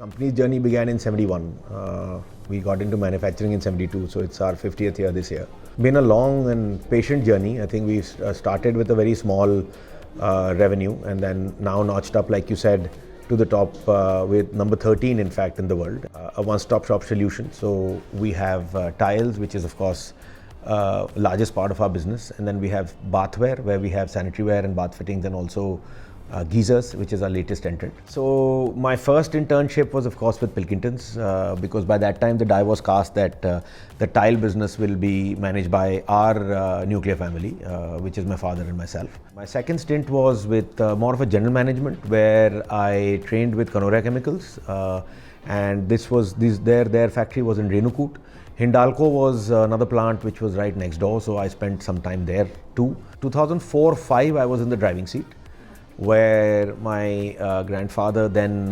Company's journey began in 71. We got into manufacturing in 72, so it's our 50th year this year. Been a long and patient journey. I think we started with a very small revenue and then now notched up, like you said, to the top with number 13 in fact in the world, a one-stop shop solution. So we have tiles, which is of course largest part of our business, and then we have bathware where we have sanitary ware and bath fittings, and also geysers, which is our latest entrant. So my first internship was of course with Pilkingtons, because by that time the die was cast that the tile business will be managed by our nuclear family, which is my father and myself. My second stint was with more of a general management, where I trained with Crore chemicals, and their factory was in Renukut. Hindalco was another plant which was right next door, so I spent some time there too. 2004-05 I was in the driving seat, where my grandfather then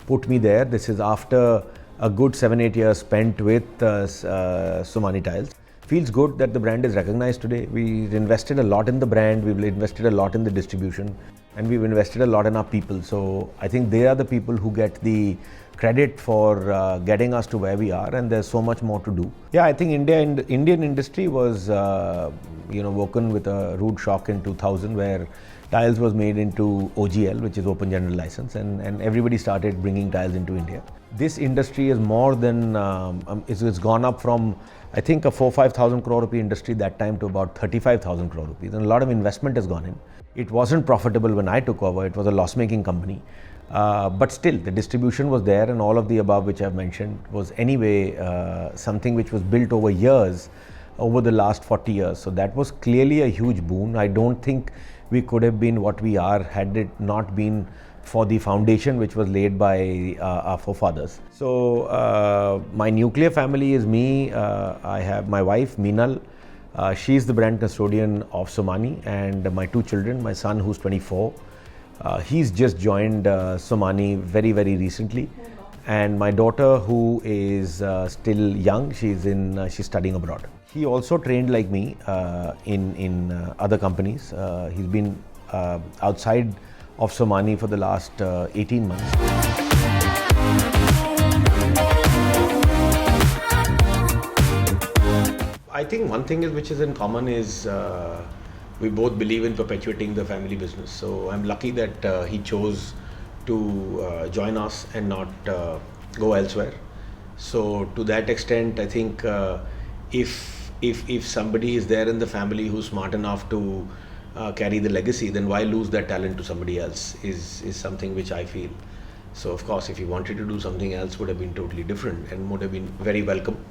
put me there. This is after a good 7-8 years spent with Somany Tiles. Feels good that the brand is recognized today. We invested a lot in the brand, we've invested a lot in the distribution, and we've invested a lot in our people. So I think they are the people who get the credit for getting us to where we are, and there's so much more to do. Yeah, I think Indian industry was woken with a rude shock in 2000, where tiles was made into OGL, which is Open General License, and everybody started bringing tiles into India. This industry is more than, it's gone up from, I think, a 4,000-5,000 crore rupee industry that time to about 35,000 crore rupees, and a lot of investment has gone in. It wasn't profitable when I took over, it was a loss-making company. But still, the distribution was there, and all of the above which I've mentioned was anyway something which was built over years, over the last 40 years. So that was clearly a huge boon. I don't think we could have been what we are had it not been for the foundation which was laid by our forefathers. So my nuclear family is me. I have my wife, Meenal. She's the brand custodian of Somany, and my two children, my son who's 24. He's just joined Somany very, very recently, and my daughter, who is still young, she's studying abroad. He also trained like me in other companies. He's been outside of Somany for the last 18 months. I think one thing which is in common is we both believe in perpetuating the family business. So I'm lucky that he chose to join us and not go elsewhere. So to that extent, I think if somebody is there in the family who's smart enough to carry the legacy, then why lose that talent to somebody else is something which I feel. So of course, if he wanted to do something else, would have been totally different and would have been very welcome.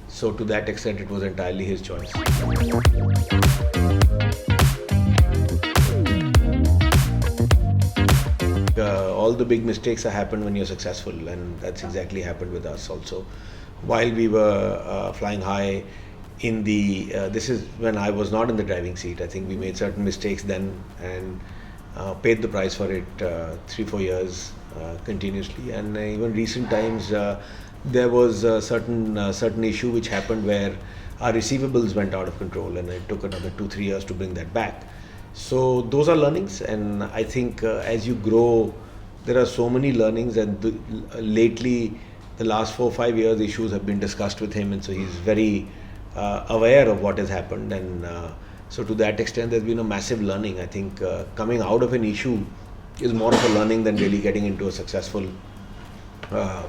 So to that extent, it was entirely his choice. All the big mistakes have happened when you're successful, and that's exactly happened with us also. While we were flying high in the, this is when I was not in the driving seat. I think we made certain mistakes then and paid the price for it 3-4 years continuously. And even recent times, there was a certain issue which happened where our receivables went out of control, and it took another 2-3 years to bring that back. So those are learnings, and I think as you grow, there are so many learnings, and lately, the last 4-5 years, issues have been discussed with him, and so he's very aware of what has happened, and so to that extent, there's been a massive learning. I think coming out of an issue is more of a learning than really getting into a successful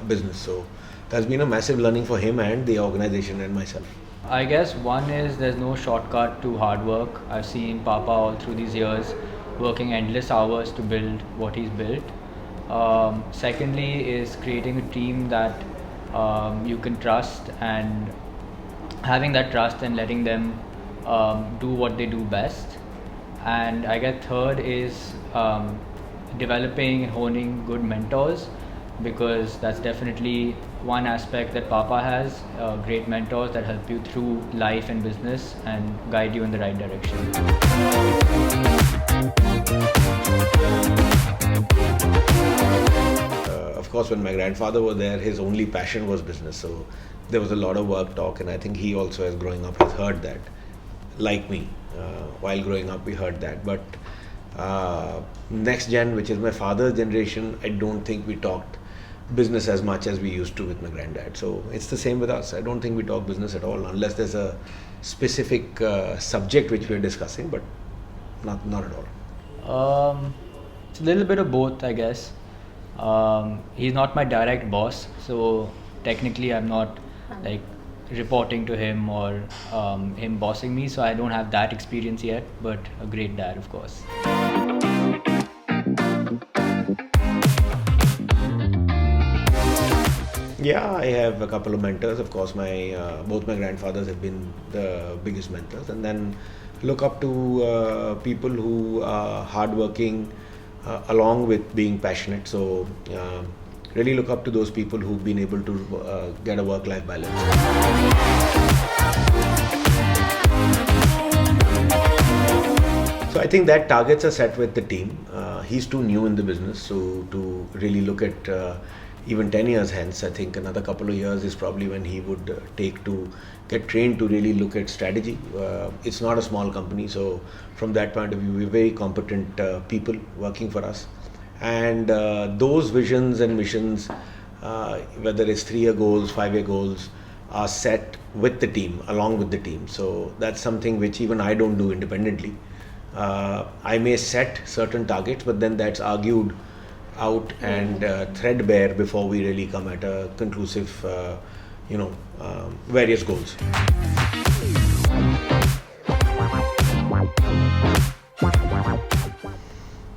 business. So there's been a massive learning for him and the organization and myself. I guess one is there's no shortcut to hard work. I've seen Papa all through these years working endless hours to build what he's built. Secondly is creating a team that you can trust, and having that trust and letting them do what they do best. And I guess third is developing and honing good mentors, because that's definitely one aspect that Papa has, great mentors that help you through life and business and guide you in the right direction. Of course, when my grandfather was there, his only passion was business. So there was a lot of work talk, and I think he also, as growing up, has heard that. Like me, while growing up, we heard that. But next gen, which is my father's generation, I don't think we talked business as much as we used to with my granddad. So it's the same with us. I don't think we talk business at all unless there's a specific subject which we're discussing, but not at all. It's a little bit of both, I guess. He's not my direct boss, so technically I'm not like reporting to him or him bossing me, so I don't have that experience yet, but a great dad, of course. Yeah, I have a couple of mentors. Of course, my both my grandfathers have been the biggest mentors, and then look up to people who are hardworking, along with being passionate. So really look up to those people who've been able to get a work-life balance. So I think that targets are set with the team. He's too new in the business, so to really look at even 10 years hence, I think another couple of years is probably when he would take to get trained to really look at strategy. It's not a small company, so from that point of view, we're very competent people working for us. And those visions and missions, whether it's 3-year goals, 5-year goals, are set with the team, along with the team. So that's something which even I don't do independently. I may set certain targets, but then that's argued out and threadbare before we really come at a conclusive, various goals.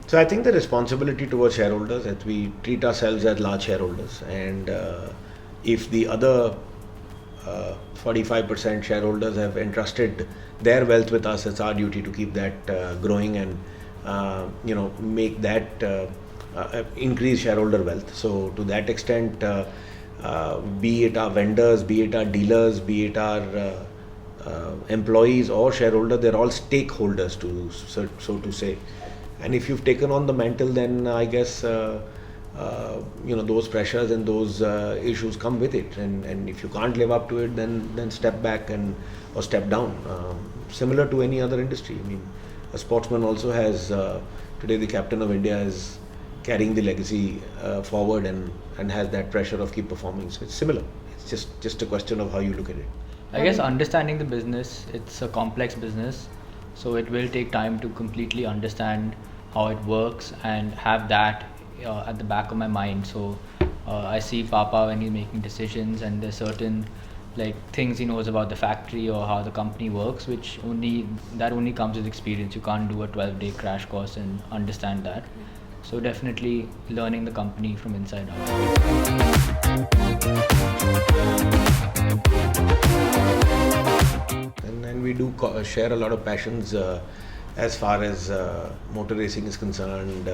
So I think the responsibility towards shareholders, that we treat ourselves as large shareholders, and if the other 45% shareholders have entrusted their wealth with us, it's our duty to keep that growing and make that increase shareholder wealth. So to that extent, be it our vendors, be it our dealers, be it our employees or shareholder, they're all stakeholders, so to say. And if you've taken on the mantle, then I guess those pressures and those issues come with it. And if you can't live up to it, then step back or step down. Similar to any other industry. I mean, a sportsman also has today the captain of India is carrying the legacy forward and has that pressure of keep performing. So it's similar. It's just a question of how you look at it. I guess understanding the business, it's a complex business, so it will take time to completely understand how it works and have that at the back of my mind. So I see Papa when he's making decisions, and there's certain things he knows about the factory or how the company works, which only comes with experience. You can't do a 12-day crash course and understand that. So definitely learning the company from inside out. And we do share a lot of passions as far as motor racing is concerned,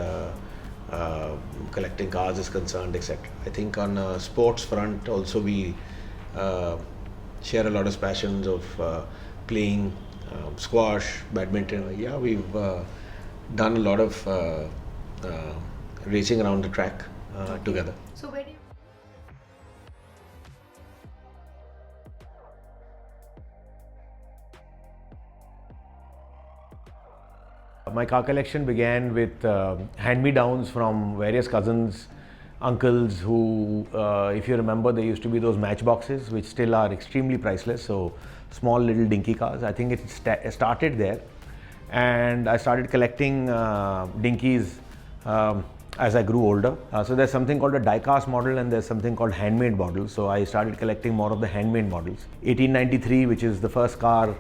collecting cars is concerned, etc. I think on a sports front also we share a lot of passions of playing squash, badminton. Yeah, we've done a lot of racing around the track together. So where do you My car collection began with hand-me-downs from various cousins, uncles who, if you remember, there used to be those matchboxes which still are extremely priceless. So small little dinky cars. I think it started there, and I started collecting dinkies as I grew older. So there's something called a die-cast model and there's something called handmade models. So I started collecting more of the handmade models. 1893, which is the first car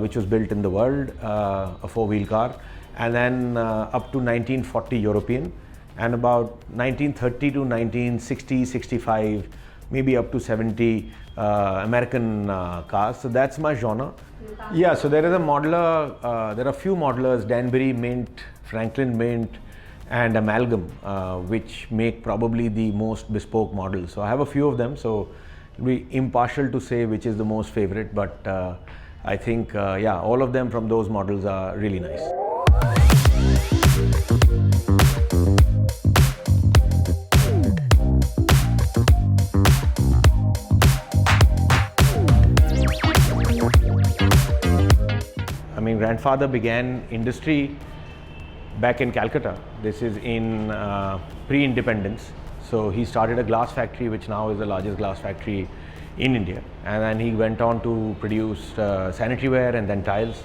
which was built in the world, a four-wheel car, and then up to 1940 European, and about 1930 to 1960, 65, maybe up to 70 American cars. So that's my genre. Yeah, so there is a modeler, there are a few modelers, Danbury Mint, Franklin Mint, and Amalgam, which make probably the most bespoke models. So I have a few of them, so it'll be impartial to say which is the most favorite, but I think, all of them from those models are really nice. I mean, grandfather began industry back in Calcutta. This is in pre-independence. So he started a glass factory, which now is the largest glass factory in India. And then he went on to produce sanitary ware and then tiles.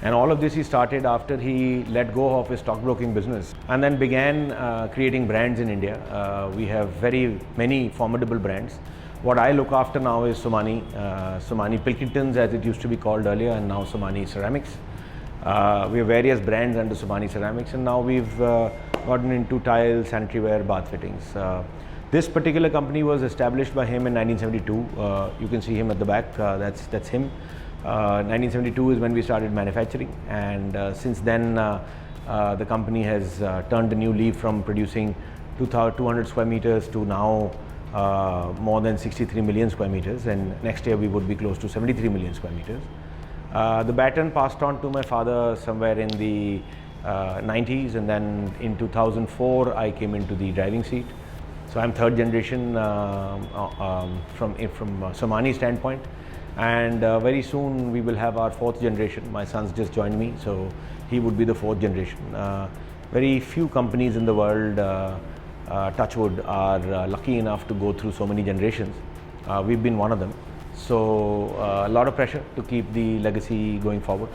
And all of this he started after he let go of his stockbroking business and then began creating brands in India. We have very many formidable brands. What I look after now is Somany Pilkingtons, as it used to be called earlier, and now Somany Ceramics. We have various brands under Somany Ceramics, and now we've gotten into tiles, sanitary ware, bath fittings. This particular company was established by him in 1972. You can see him at the back, that's him. 1972 is when we started manufacturing, and since then the company has turned a new leaf from producing 200 square meters to now more than 63 million square meters, and next year we would be close to 73 million square meters. The baton passed on to my father somewhere in the 90s, and then in 2004 I came into the driving seat. So I'm third generation from Somany standpoint, and very soon we will have our fourth generation. My son's just joined me, so he would be the fourth generation. Very few companies in the world, touchwood, are lucky enough to go through so many generations. We've been one of them. So a lot of pressure to keep the legacy going forward.